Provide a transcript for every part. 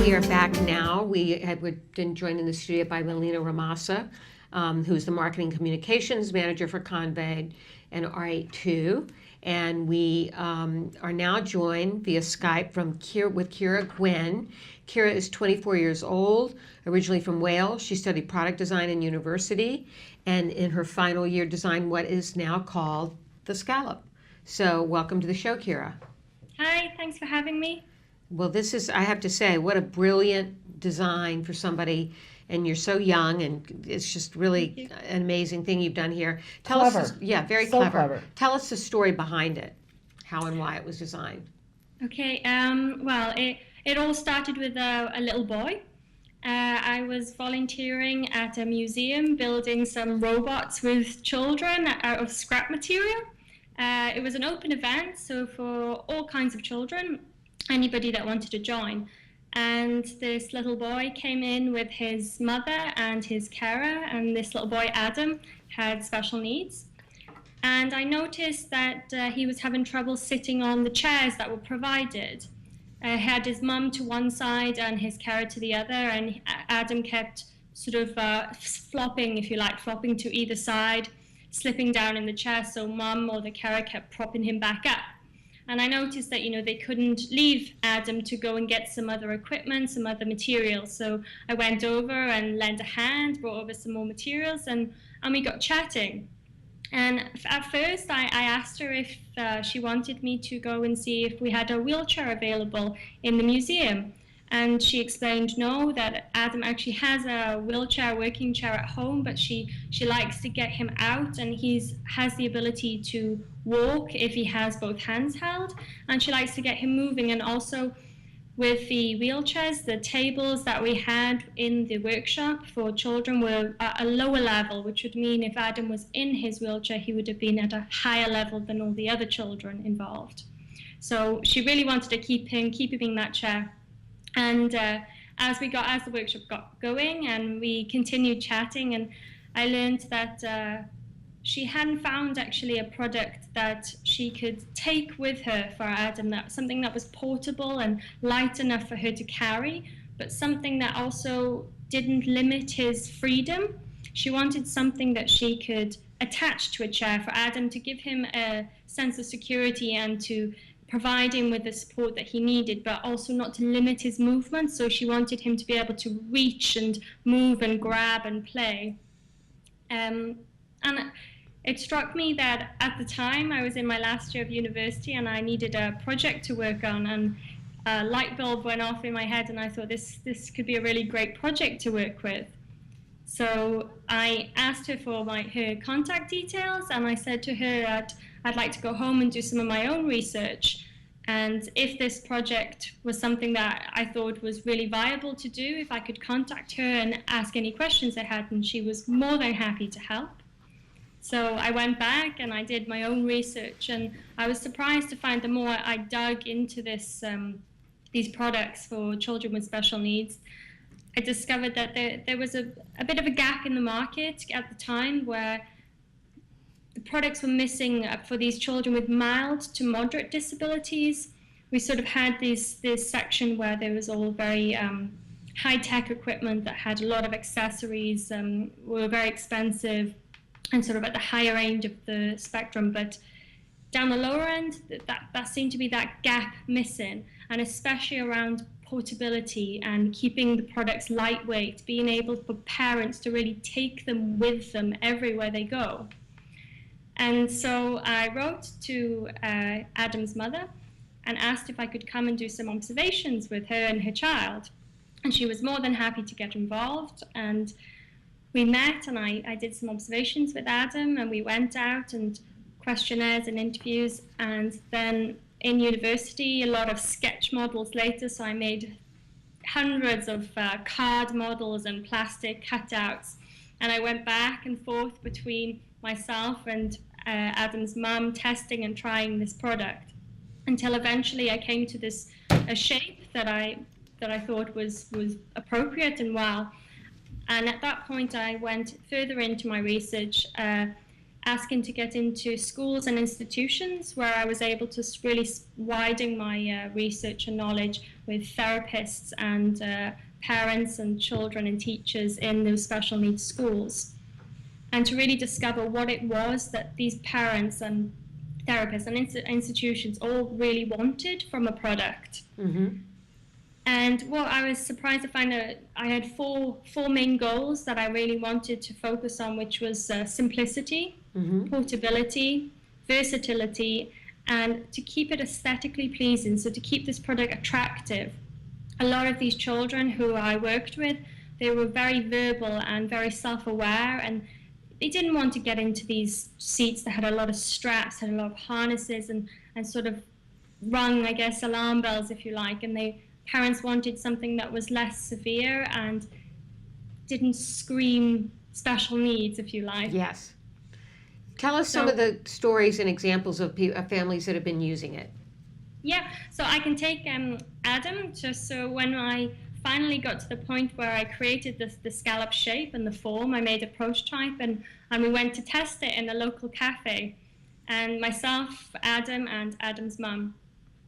We are back now. We've been joined in the studio by Milena Rimassa, who's the Marketing Communications Manager for Convaid and R82. And we are now joined via Skype with Keira Gwynn. Keira is 24 years old, originally from Wales. She studied product design in university, and in her final year designed what is now called the Scallop. So welcome to the show, Keira. Hi, thanks for having me. Well, this is, I have to say, what a brilliant design for somebody, and you're so young, and it's just really an amazing thing you've done here. Tell Clever. us, very So clever. clever. Tell us the story behind it, how and why it was designed. Okay, well, it all started with a little boy. I was volunteering at a museum building some robots with children out of scrap material. It was an open event, so for all kinds of children, anybody that wanted to join. And this little boy came in with his mother and his carer, and this little boy, Adam, had special needs. And I noticed that he was having trouble sitting on the chairs that were provided. He had his mum to one side and his carer to the other, and Adam kept sort of flopping, if you like, flopping to either side, slipping down in the chair, so mum or the carer kept propping him back up. And I noticed that, they couldn't leave Adam to go and get some other equipment, some other materials. So I went over and lent a hand, brought over some more materials, and we got chatting. And at first, I asked her if she wanted me to go and see if we had a wheelchair available in the museum. And she explained no, that Adam actually has a wheelchair, working chair at home, but she likes to get him out, and has the ability to walk if he has both hands held, and she likes to get him moving. And also with the wheelchairs, the tables that we had in the workshop for children were at a lower level, which would mean if Adam was in his wheelchair, he would have been at a higher level than all the other children involved. So she really wanted to keep him in that chair. And as the workshop got going and we continued chatting, and I learned that she hadn't found actually a product that she could take with her for Adam, something that was portable and light enough for her to carry, but something that also didn't limit his freedom. She wanted something that she could attach to a chair for Adam to give him a sense of security and to provide him with the support that he needed, but also not to limit his movement. So she wanted him to be able to reach and move and grab and play. And it struck me that at the time I was in my last year of university and I needed a project to work on, and a light bulb went off in my head, and I thought this could be a really great project to work with. So I asked her for her contact details, and I said to her that I'd like to go home and do some of my own research, and if this project was something that I thought was really viable to do, if I could contact her and ask any questions I had, and she was more than happy to help. So I went back and I did my own research, and I was surprised to find the more I dug into these products for children with special needs, I discovered that there was a bit of a gap in the market at the time where the products were missing for these children with mild to moderate disabilities. We sort of had this section where there was all very high-tech equipment that had a lot of accessories, were very expensive, and sort of at the higher end of the spectrum. But down the lower end, that seemed to be that gap missing, and especially around portability and keeping the products lightweight, being able for parents to really take them with them everywhere they go. And so I wrote to Adam's mother and asked if I could come and do some observations with her and her child. And she was more than happy to get involved. And we met, and I did some observations with Adam, and we went out and questionnaires and interviews. And then in university, a lot of sketch models later, so I made hundreds of card models and plastic cutouts. And I went back and forth between myself and Adam's mum testing and trying this product, until eventually I came to a shape that I thought was appropriate and well. And at that point I went further into my research asking to get into schools and institutions where I was able to really widen my research and knowledge with therapists and parents and children and teachers in those special needs schools, and to really discover what it was that these parents and therapists and institutions all really wanted from a product. Mm-hmm. And what I was surprised to find out, I had four main goals that I really wanted to focus on, which was simplicity, Mm-hmm. portability, versatility, and to keep it aesthetically pleasing, so to keep this product attractive. A lot of these children who I worked with, they were very verbal and very self-aware, and they didn't want to get into these seats that had a lot of straps, had a lot of harnesses, and sort of rung, I guess, alarm bells, if you like, and parents wanted something that was less severe and didn't scream special needs, if you like. Yes. Tell us some of the stories and examples of families that have been using it. Yeah, so I can take Adam, just so when I finally got to the point where I created the scallop shape and the form, I made a prototype, and we went to test it in a local cafe, and myself, Adam, and Adam's mum.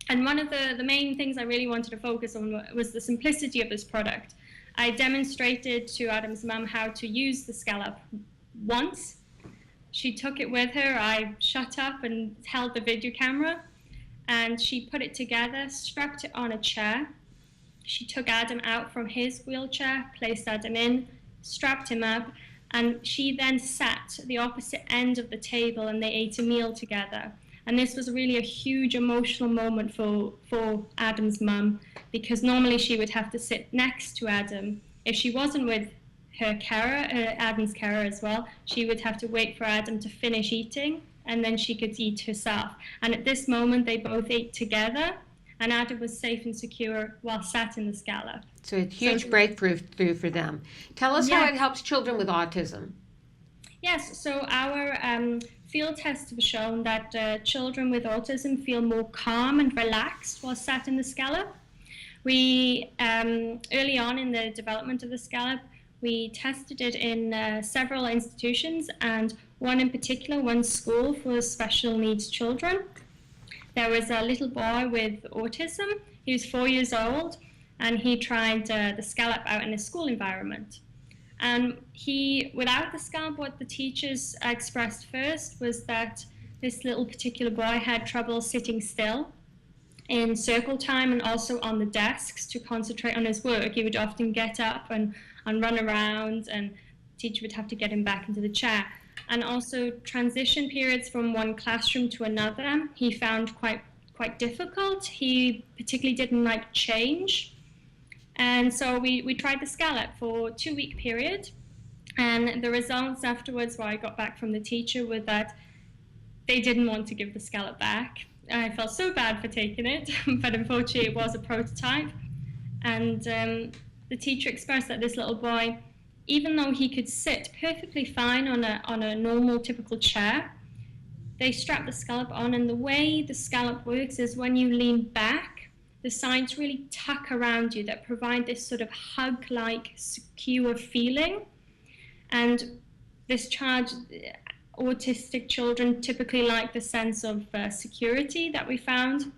And one of the main things I really wanted to focus on was the simplicity of this product. I demonstrated to Adam's mum how to use the scallop once. She took it with her. I shut up and held the video camera, and she put it together, strapped it on a chair. She took Adam out from his wheelchair, placed Adam in, strapped him up, and she then sat at the opposite end of the table and they ate a meal together. And this was really a huge emotional moment for Adam's mum, because normally she would have to sit next to Adam. If she wasn't with her carer, Adam's carer as well, she would have to wait for Adam to finish eating, and then she could eat herself. And at this moment, they both ate together, and Adam was safe and secure while sat in the scallop. So a huge breakthrough for them. Tell us how it helps children with autism. Yes, so our field tests have shown that children with autism feel more calm and relaxed while sat in the scallop. We, early on in the development of the scallop, we tested it in several institutions, and one in particular, one school for special needs children. There was a little boy with autism. He was 4 years old, and he tried the scallop out in a school environment. And without the scallop, what the teachers expressed first was that this little particular boy had trouble sitting still in circle time and also on the desks to concentrate on his work. He would often get up and run around, and the teacher would have to get him back into the chair. And also transition periods from one classroom to another, he found quite difficult. He particularly didn't like change. And so we tried the scallop for a 2-week period. And the results afterwards, when I got back from the teacher, were that they didn't want to give the scallop back. I felt so bad for taking it, but unfortunately it was a prototype. And the teacher expressed that this little boy, even though he could sit perfectly fine on a normal, typical chair, they strapped the scallop on, and the way the scallop works is when you lean back, the sides really tuck around you, that provide this sort of hug-like, secure feeling. And this child, autistic children typically like the sense of security that we found,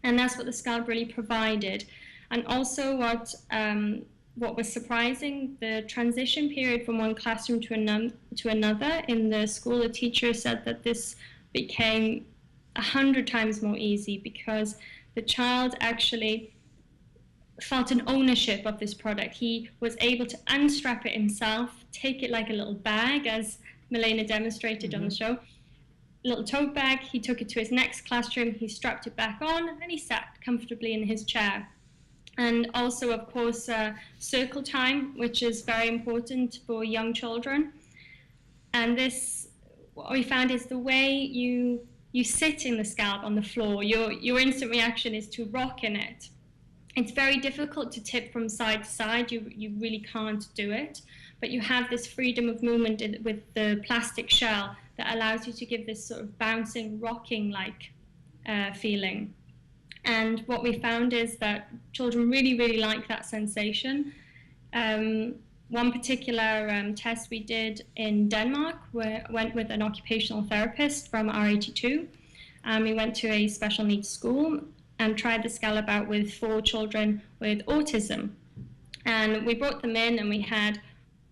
and that's what the scallop really provided. And also what was surprising, the transition period from one classroom to another in the school, the teacher said that this became 100 times more easy, because the child actually felt an ownership of this product. He was able to unstrap it himself, take it like a little bag, as Milena demonstrated on the show. Little tote bag, he took it to his next classroom, he strapped it back on, and he sat comfortably in his chair. And also, of course, circle time, which is very important for young children. And this, what we found is the way you sit in the scallop on the floor, your instant reaction is to rock in it. It's very difficult to tip from side to side. You really can't do it. But you have this freedom of movement with the plastic shell that allows you to give this sort of bouncing, rocking-like feeling. And what we found is that children really, really like that sensation. one particular test we did in Denmark, went with an occupational therapist from R82. We went to a special needs school and tried the Scallop out with 4 children with autism. And we brought them in and we had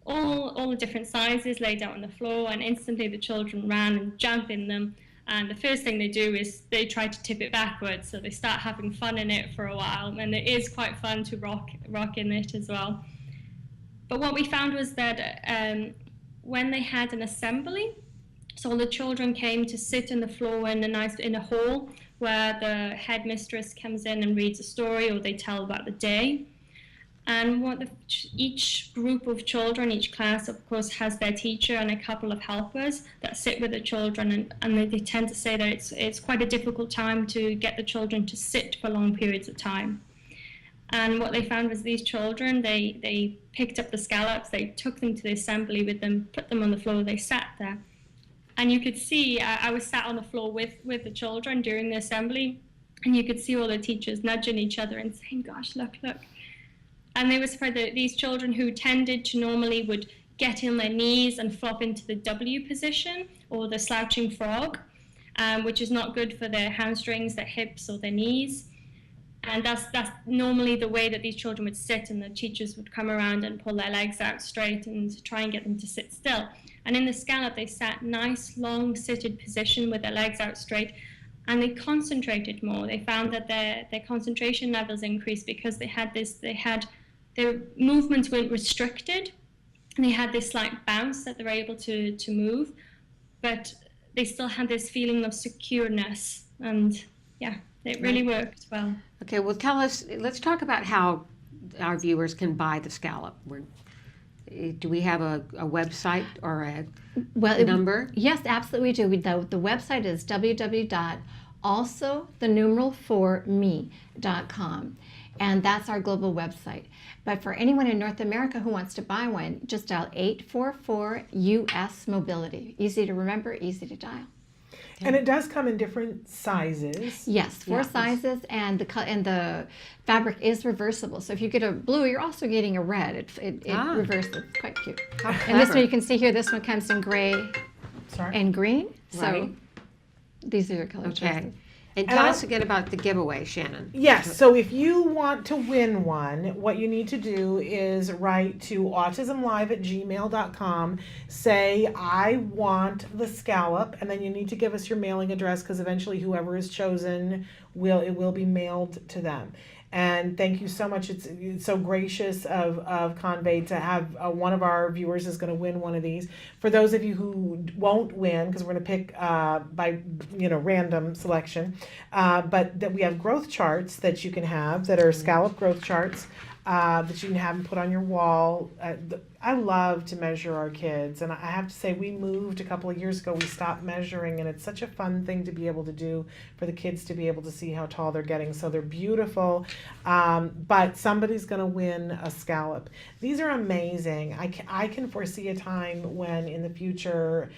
all the different sizes laid out on the floor, and instantly the children ran and jumped in them. And the first thing they do is they try to tip it backwards, so they start having fun in it for a while, and it is quite fun to rock in it as well. But what we found was that when they had an assembly, so all the children came to sit on the floor in a hall where the headmistress comes in and reads a story, or they tell about the day. And each group of children, each class, of course, has their teacher and a couple of helpers that sit with the children, and they tend to say that it's quite a difficult time to get the children to sit for long periods of time. And what they found was these children, they picked up the scallops, they took them to the assembly with them, put them on the floor, they sat there. And you could see, I was sat on the floor with the children during the assembly, and you could see all the teachers nudging each other and saying, gosh, look. And there was for these children who tended to normally would get on their knees and flop into the W position, or the slouching frog, which is not good for their hamstrings, their hips, or their knees. And that's normally the way that these children would sit, and the teachers would come around and pull their legs out straight and try and get them to sit still. And in the Scallop, they sat nice, long seated position with their legs out straight, and they concentrated more. They found that their concentration levels increased because their movements weren't restricted, and they had this slight bounce that they were able to move, but they still had this feeling of secureness, and yeah, it really worked well. Okay, well, let's talk about how our viewers can buy the Scallop. Do we have a website or a number? Yes, absolutely we do. The website is www.also4me.com. And that's our global website. But for anyone in North America who wants to buy one, just dial 844-US Mobility. Easy to remember, easy to dial. And it does come in different sizes. Yes, 4 sizes, and the fabric is reversible. So if you get a blue, you're also getting a red. It reverses. It's quite cute. And this one you can see here. This one comes in gray and green. So these are your colors. Okay. And tell us again about the giveaway, Shannon. Yes, so if you want to win one, what you need to do is write to autism-live@gmail.com, say, I want the Scallop, and then you need to give us your mailing address, because eventually whoever is chosen, it will be mailed to them. And thank you so much. It's so gracious of Convaid to have one of our viewers is going to win one of these. For those of you who won't win, because we're going to pick by random selection, but that we have growth charts that you can have that are Scallop growth charts that you can have and put on your wall. I love to measure our kids, and I have to say, we moved a couple of years ago. We stopped measuring, and it's such a fun thing to be able to do for the kids to be able to see how tall they're getting. So they're beautiful, but somebody's going to win a Scallop. These are amazing. I can foresee a time when in the future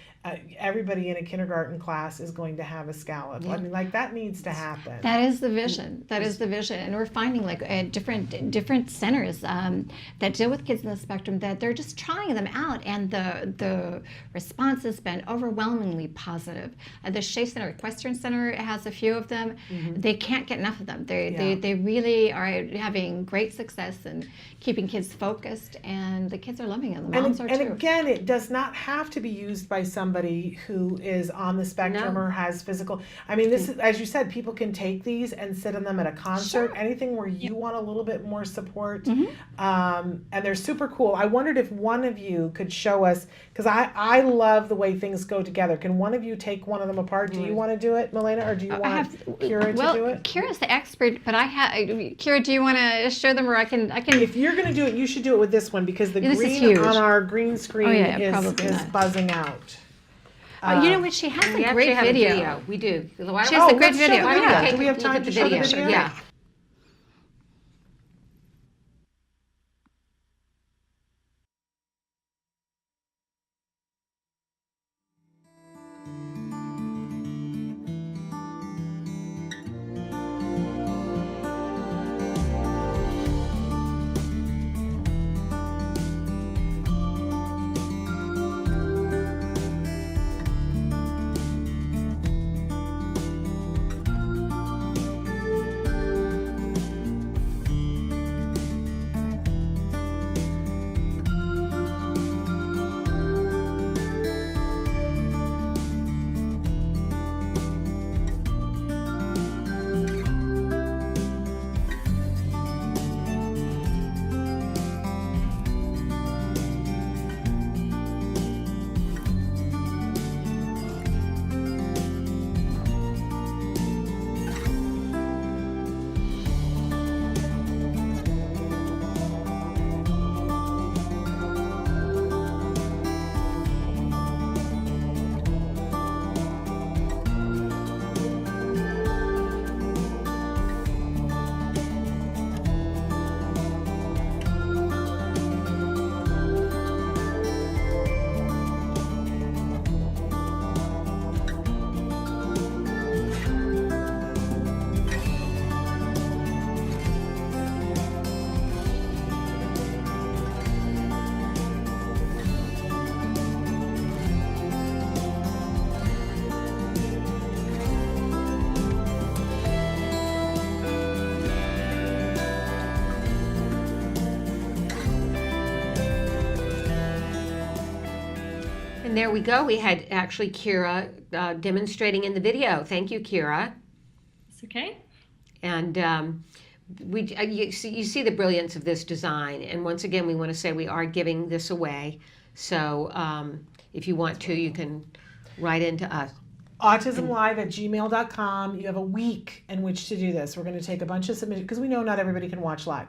everybody in a kindergarten class is going to have a Scallop. I mean, like, that needs to happen. That is the vision. That is the vision. And we're finding, like, different centers that deal with kids on the spectrum, that they're just trying them out, and the response has been overwhelmingly positive. The Shea Center, Equestrian Center has a few of them. They can't get enough of them. They really are having great success in keeping kids focused, and the kids are loving it. The moms are too. And again, it does not have to be used by somebody who is on the spectrum or has physical. I mean, this is, as you said, people can take these and sit on them at a concert, anything where you want a little bit more support. And they're super cool. I wondered if one of you could show us, because I love the way things go together. Can one of you take one of them apart? Do you want to do it, Milena, or do you want Keira to do it? Kira's the expert, but Keira, do you want to show them, or I can? If you're going to do it, you should do it with this one, because the green on our green screen is buzzing out. You know what? She has a great video. We do. She has a great video. Do we have time to show the video? Yeah. And there we go. We had actually Keira demonstrating in the video. Thank you, Keira. It's okay. And you see the brilliance of this design. And once again, we want to say we are giving this away. So if you want to, you can write into us. autism-live@gmail.com. You have a week in which to do this. We're going to take a bunch of submissions because we know not everybody can watch live.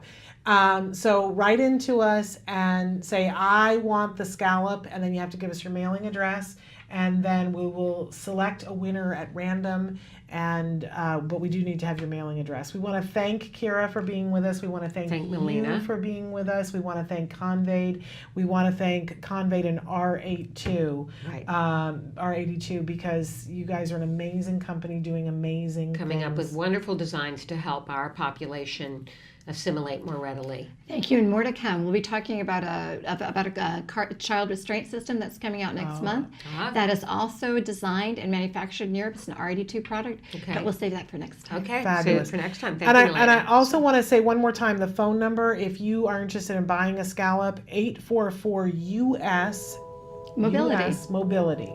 So write into us and say, I want the scallop, and then you have to give us your mailing address, and then we will select a winner at random. And but we do need to have your mailing address. We want to thank Keira for being with us. We want to thank Milena you for being with us. We want to thank Convaid. We want to thank Convaid and R82, Right. R82, because you guys are an amazing company doing amazing Coming up things. with wonderful designs to help our population assimilate more readily. Thank you, and more to come. We'll be talking about a child restraint system that's coming out next month. That is also designed and manufactured in Europe. It's an R82 product, but we'll save that for next time. Okay, Fabulous. so for next time. Thank And you, I, Milena. and I also want to say one more time the phone number if you are interested in buying a scallop, 844 US Mobility. US Mobility.